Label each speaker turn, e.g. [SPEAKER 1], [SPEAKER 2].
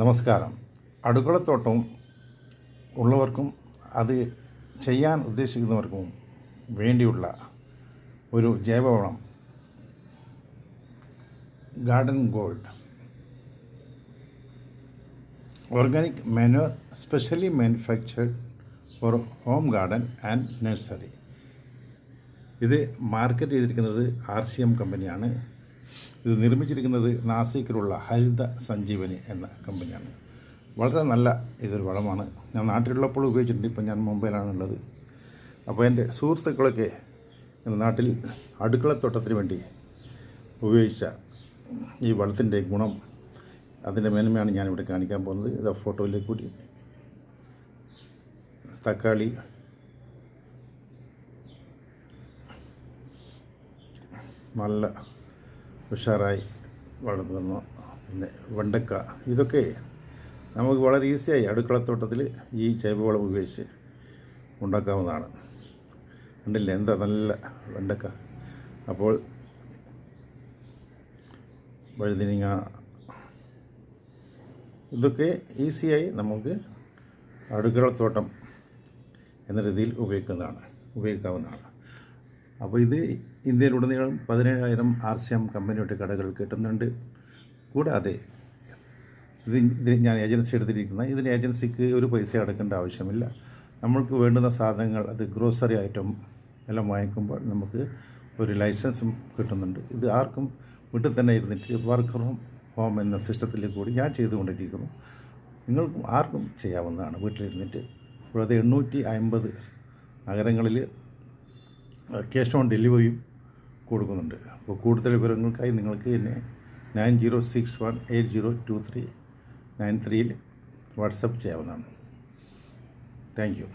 [SPEAKER 1] നമസ്കാരം. അടുക്കളത്തോട്ടം ഉള്ളവർക്കും അത് ചെയ്യാൻ ഉദ്ദേശിക്കുന്നവർക്കും വേണ്ടിയുള്ള ഒരു ജൈവവളം Garden Gold organic manure specially manufactured for home garden and nursery. ഇത് മാർക്കറ്റ് ചെയ്തിരിക്കുന്നത് RCM കമ്പനിയാണ്. ഇത് നിർമ്മിച്ചിരിക്കുന്നത് നാസിക്കിലുള്ള ഹരിത സഞ്ജീവനി എന്ന കമ്പനിയാണ്. വളരെ നല്ല ഇതൊരു വളമാണ്. ഞാൻ നാട്ടിലുള്ളപ്പോൾ ഉപയോഗിച്ചിട്ടുണ്ട്. ഇപ്പം ഞാൻ മുംബൈയിലാണുള്ളത്. അപ്പോൾ എൻ്റെ സുഹൃത്തുക്കളൊക്കെ നാട്ടിൽ അടുക്കളത്തോട്ടത്തിന് വേണ്ടി ഉപയോഗിച്ച ഈ വളത്തിൻ്റെ ഗുണം, അതിൻ്റെ മേന്മയാണ് ഞാനിവിടെ കാണിക്കാൻ പോകുന്നത്. ഇത് ഫോട്ടോയിലേക്ക് കൂടി തക്കാളി, നല്ല ഉഷാറായി വളർന്നു വന്നു. പിന്നെ വെണ്ടക്ക, ഇതൊക്കെ നമുക്ക് വളരെ ഈസിയായി അടുക്കളത്തോട്ടത്തിൽ ഈ ജൈവവളം ഉപയോഗിച്ച് ഉണ്ടാക്കാവുന്നതാണ്. കണ്ടില്ലേ എന്താ നല്ല വെണ്ടക്ക. അപ്പോൾ വഴുതിനിങ്ങ, ഇതൊക്കെ ഈസിയായി നമുക്ക് അടുക്കളത്തോട്ടം എന്ന രീതിയിൽ ഉപയോഗിക്കാവുന്നതാണ്. അപ്പോൾ ഇത് ഇന്ത്യയിലുടനീളം 17,000 RCM കമ്പനിയുടെ കടകൾ കിട്ടുന്നുണ്ട്. കൂടാതെ ഇത് ഞാൻ ഏജൻസി എടുത്തിരിക്കുന്ന ഇതിന് ഏജൻസിക്ക് ഒരു പൈസ അടക്കേണ്ട ആവശ്യമില്ല. നമ്മൾക്ക് വേണ്ടുന്ന സാധനങ്ങൾ, അത് ഗ്രോസറി ഐറ്റം എല്ലാം വാങ്ങിക്കുമ്പോൾ നമുക്ക് ഒരു ലൈസൻസും കിട്ടുന്നുണ്ട്. ഇത് ആർക്കും വീട്ടിൽ തന്നെ ഇരുന്നിട്ട് വർക്ക് ഫ്രം ഹോം എന്ന സിസ്റ്റത്തിൽ കൂടി ഞാൻ ചെയ്തുകൊണ്ടിരിക്കുന്നു. നിങ്ങൾക്കും ആർക്കും ചെയ്യാവുന്നതാണ് വീട്ടിലിരുന്നിട്ട്. കൂടാതെ 850 നഗരങ്ങളിൽ ക്യാഷ് ഓൺ ഡെലിവറിയും കൊടുക്കുന്നുണ്ട്. അപ്പോൾ കൂടുതൽ വിവരങ്ങൾക്കായി നിങ്ങൾക്ക് എന്നെ 9061802393 വാട്സപ്പ് ചെയ്യാവുന്നതാണ്. Thank you.